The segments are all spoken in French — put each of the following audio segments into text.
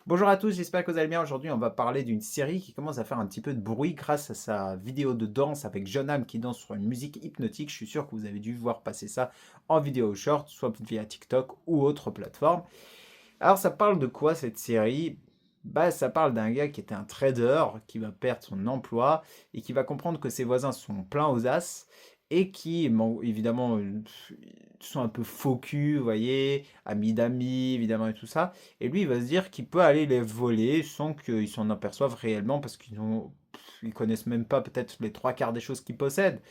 Bonjour à tous, j'espère que vous allez bien. Aujourd'hui, on va parler d'une série qui commence à faire un petit peu de bruit grâce à sa vidéo de danse avec John Hamm qui danse sur une musique hypnotique. Je suis sûr que vous avez dû voir passer ça en vidéo short, soit via TikTok ou autre plateforme. Alors, ça parle de quoi cette série? Bah, ça parle d'un gars qui était un trader, qui va perdre son emploi et qui va comprendre que ses voisins sont pleins aux as et qui, bon, évidemment, sont un peu faux cul, vous voyez, amis d'amis, évidemment, et tout ça. Et lui, il va se dire qu'il peut aller les voler sans qu'ils s'en aperçoivent réellement parce ils connaissent même pas peut-être les trois quarts des choses qu'ils possèdent.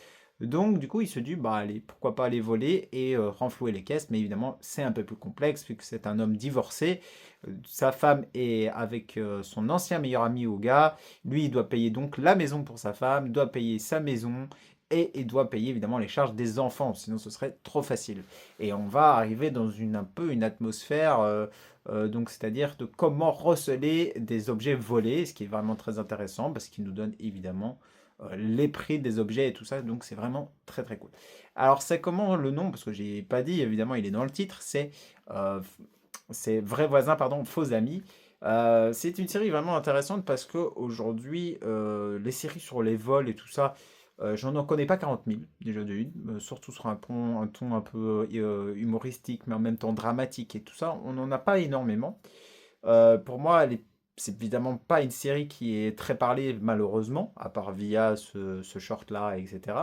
Donc, du coup, il se dit, bah allez, pourquoi pas aller voler et renflouer les caisses, mais évidemment, c'est un peu plus complexe vu que c'est un homme divorcé. Sa femme est avec son ancien meilleur ami au gars. Lui, il doit payer donc la maison pour sa femme, doit payer sa maison et il doit payer évidemment les charges des enfants, sinon ce serait trop facile. Et on va arriver dans un peu une atmosphère, donc c'est-à-dire de comment receler des objets volés, ce qui est vraiment très intéressant parce qu'il nous donne évidemment les prix des objets et tout ça, donc c'est vraiment très très cool. Alors c'est comment le nom, parce que j'ai pas dit, évidemment il est dans le titre, euh, c'est Vrai voisin, pardon, faux amis. C'est une série vraiment intéressante parce que aujourd'hui, les séries sur les vols et tout ça, j'en en connais pas 40 000 déjà de une, surtout sur un ton un peu humoristique, mais en même temps dramatique et tout ça, on n'en a pas énormément. Pour moi, c'est évidemment pas une série qui est très parlée, malheureusement, à part via ce short-là, etc.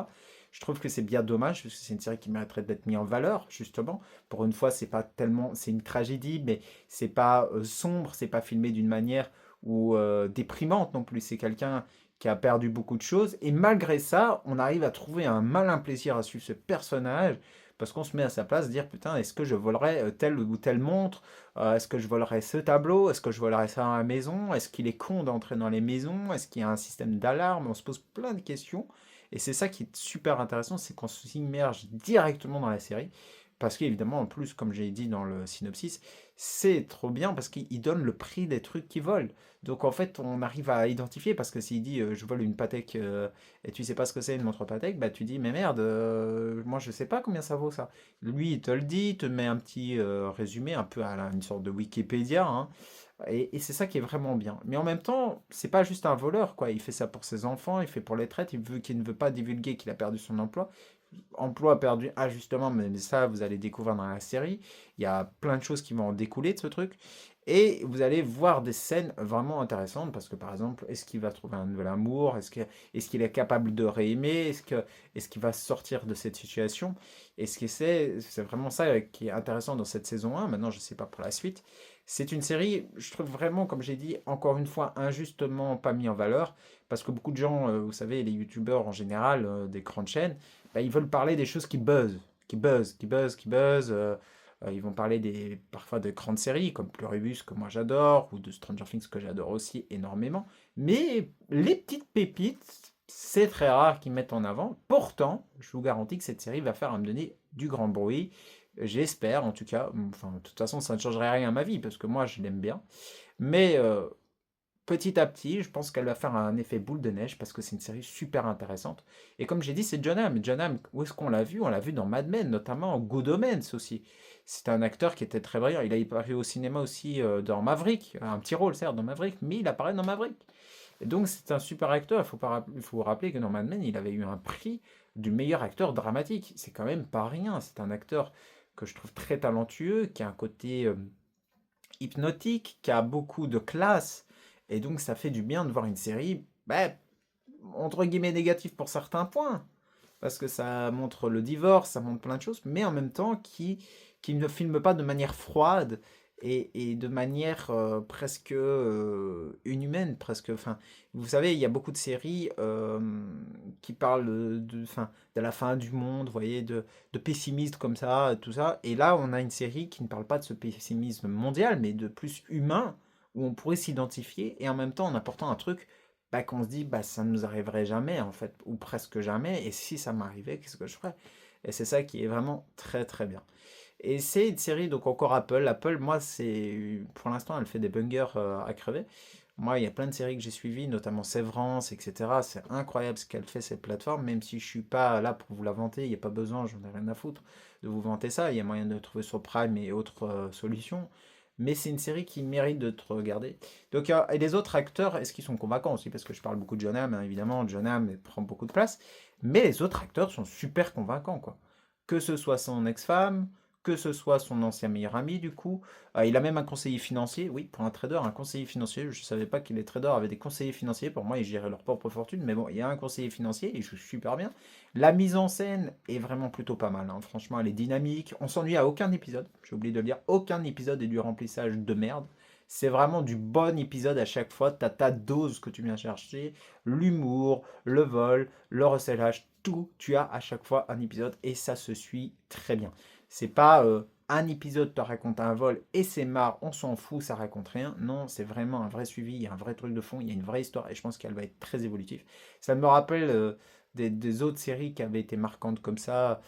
Je trouve que c'est bien dommage, parce que c'est une série qui mériterait d'être mise en valeur, justement. Pour une fois, c'est pas tellement, c'est une tragédie, mais c'est pas sombre, c'est pas filmé d'une manière ou déprimante non plus. C'est quelqu'un qui a perdu beaucoup de choses, et malgré ça, on arrive à trouver un malin plaisir à suivre ce personnage, parce qu'on se met à sa place, dire putain, est-ce que je volerais telle ou telle montre? Est-ce que je volerais ce tableau? Est-ce que je volerais ça à la maison? Est-ce qu'il est con d'entrer dans les maisons? Est-ce qu'il y a un système d'alarme? On se pose plein de questions. Et c'est ça qui est super intéressant, c'est qu'on s'immerge directement dans la série. Parce qu'évidemment, en plus, comme j'ai dit dans le synopsis, c'est trop bien parce qu'il donne le prix des trucs qu'il vole. Donc en fait, on arrive à identifier parce que s'il dit je vole une Patek et tu sais pas ce que c'est une montre Patek, bah tu dis mais merde, moi je sais pas combien ça vaut ça. Lui, il te le dit, il te met un petit résumé, un peu une sorte de Wikipédia, hein, et c'est ça qui est vraiment bien. Mais en même temps, c'est pas juste un voleur, quoi. Il fait ça pour ses enfants, il fait pour les traites, qu'il ne veut pas divulguer qu'il a perdu son emploi. Emploi perdu injustement, mais ça, vous allez découvrir dans la série. Il y a plein de choses qui vont en découler de ce truc. Et vous allez voir des scènes vraiment intéressantes parce que, par exemple, est-ce qu'il va trouver un nouvel amour? Est-ce qu'il est capable de réaimer? Est-ce qu'il va sortir de cette situation? Et ce que c'est vraiment ça qui est intéressant dans cette saison 1. Maintenant, je ne sais pas pour la suite. C'est une série, je trouve vraiment, comme j'ai dit, encore une fois, injustement pas mis en valeur parce que beaucoup de gens, vous savez, les youtubeurs en général, des grandes chaînes, bah, ils veulent parler des choses qui buzzent, qui buzzent, qui buzzent, qui buzzent. Ils vont parler parfois de grandes séries comme Pluribus que moi j'adore, ou de Stranger Things que j'adore aussi énormément. Mais les petites pépites, c'est très rare qu'ils mettent en avant. Pourtant, je vous garantis que cette série va faire me donner du grand bruit. J'espère, en tout cas. Enfin, de toute façon, ça ne changerait rien à ma vie parce que moi, je l'aime bien. Mais petit à petit, je pense qu'elle va faire un effet boule de neige parce que c'est une série super intéressante. Et comme j'ai dit, c'est John Hamm. John Hamm, où est-ce qu'on l'a vu? On l'a vu dans Mad Men, notamment en Good Omens aussi. C'est un acteur qui était très brillant. Il a apparu au cinéma aussi dans Maverick, un petit rôle certes dans Maverick, mais il apparaît dans Maverick. Et donc c'est un super acteur. Il faut vous rappeler que dans Mad Men, il avait eu un prix du meilleur acteur dramatique. C'est quand même pas rien. C'est un acteur que je trouve très talentueux, qui a un côté hypnotique, qui a beaucoup de classe. Et donc ça fait du bien de voir une série, bah, entre guillemets négative pour certains points. Parce que ça montre le divorce, ça montre plein de choses, mais en même temps qui ne filme pas de manière froide et de manière presque inhumaine, presque. Enfin, vous savez, il y a beaucoup de séries qui parlent de la fin du monde, vous voyez, de pessimisme comme ça, tout ça. Et là, on a une série qui ne parle pas de ce pessimisme mondial, mais de plus humain, où on pourrait s'identifier et en même temps en apportant un truc bah, qu'on se dit, bah, ça ne nous arriverait jamais, en fait, ou presque jamais, et si ça m'arrivait, qu'est-ce que je ferais? Et c'est ça qui est vraiment très très bien. Et c'est une série, donc encore Apple. Apple, moi, pour l'instant, elle fait des bungers à crever. Moi, il y a plein de séries que j'ai suivies, notamment Sévrance, etc. C'est incroyable ce qu'elle fait, cette plateforme, même si je suis pas là pour vous la vanter, il n'y a pas besoin, j'en ai rien à foutre de vous vanter ça. Il y a moyen de le trouver sur Prime et autres solutions. mais c'est une série qui mérite d'être regardée. Donc, et les autres acteurs, est-ce qu'ils sont convaincants aussi? Parce que je parle beaucoup de John Hamm, hein, évidemment, John Hamm prend beaucoup de place, mais les autres acteurs sont super convaincants, quoi. Que ce soit son ex-femme, que ce soit son ancien meilleur ami, du coup. Il a même un conseiller financier, oui, pour un trader, un conseiller financier. Je ne savais pas que les traders avaient des conseillers financiers. Pour moi, ils géraient leur propre fortune, mais bon, il y a un conseiller financier, il joue super bien. La mise en scène est vraiment plutôt pas mal, hein. Franchement, elle est dynamique. On s'ennuie à aucun épisode, j'ai oublié de le dire. Aucun épisode est du remplissage de merde. C'est vraiment du bon épisode à chaque fois. Tu as ta dose que tu viens chercher, l'humour, le vol, le recellage, tout. Tu as à chaque fois un épisode et ça se suit très bien. C'est pas un épisode te raconte un vol et c'est marre, on s'en fout, ça raconte rien. Non, c'est vraiment un vrai suivi, il y a un vrai truc de fond, il y a une vraie histoire et je pense qu'elle va être très évolutive. Ça me rappelle des autres séries qui avaient été marquantes comme ça,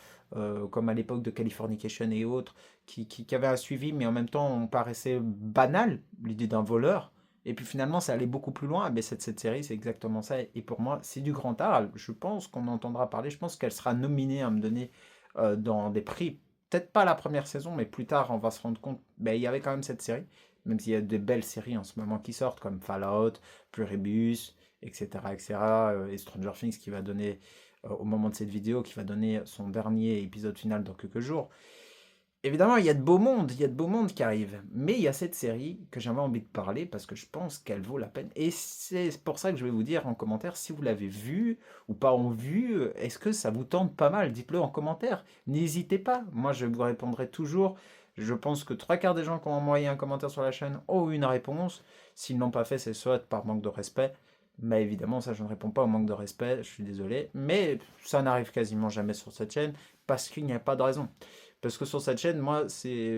comme à l'époque de Californication et autres, qui avaient un suivi, mais en même temps on paraissait banal, l'idée d'un voleur. Et puis finalement, ça allait beaucoup plus loin. Mais cette série, c'est exactement ça. Et pour moi, c'est du grand art. Je pense qu'on entendra parler. Je pense qu'elle sera nominée à me donner dans des prix. Peut-être pas la première saison, mais plus tard, on va se rendre compte. Ben, il y avait quand même cette série. Même s'il y a des belles séries en ce moment qui sortent, comme Fallout, Pluribus, etc. etc. Et Stranger Things qui va donner, au moment de cette vidéo, qui va donner son dernier épisode final dans quelques jours. Évidemment, il y a de beaux mondes, il y a de beaux mondes qui arrivent. Mais il y a cette série que j'avais envie de parler parce que je pense qu'elle vaut la peine. Et c'est pour ça que je vais vous dire en commentaire si vous l'avez vue ou pas en vue. Est-ce que ça vous tente pas mal? Dites-le en commentaire. N'hésitez pas. Moi, je vous répondrai toujours. Je pense que trois quarts des gens qui ont envoyé un commentaire sur la chaîne ont eu une réponse. S'ils ne l'ont pas fait, c'est soit par manque de respect. Mais évidemment, ça, je ne réponds pas au manque de respect. Je suis désolé. Mais ça n'arrive quasiment jamais sur cette chaîne parce qu'il n'y a pas de raison. Parce que sur cette chaîne, moi,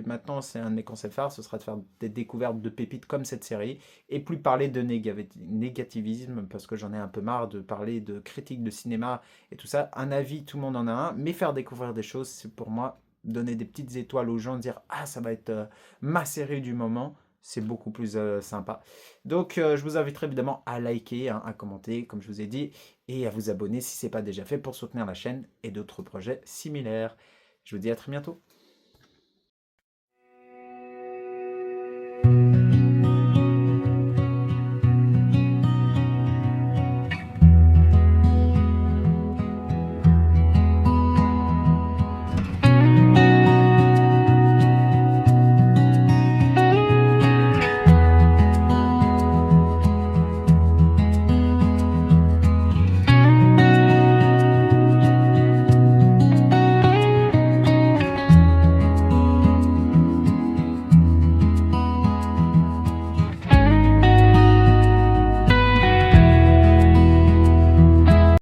maintenant, c'est un de mes concepts phares, ce sera de faire des découvertes de pépites comme cette série, et plus parler de négativisme, parce que j'en ai un peu marre de parler de critiques de cinéma et tout ça. Un avis, tout le monde en a un, mais faire découvrir des choses, c'est pour moi donner des petites étoiles aux gens, dire ah ça va être ma série du moment, c'est beaucoup plus sympa. Donc je vous inviterai évidemment à liker, hein, à commenter, comme je vous ai dit, et à vous abonner si ce n'est pas déjà fait pour soutenir la chaîne et d'autres projets similaires. Je vous dis à très bientôt.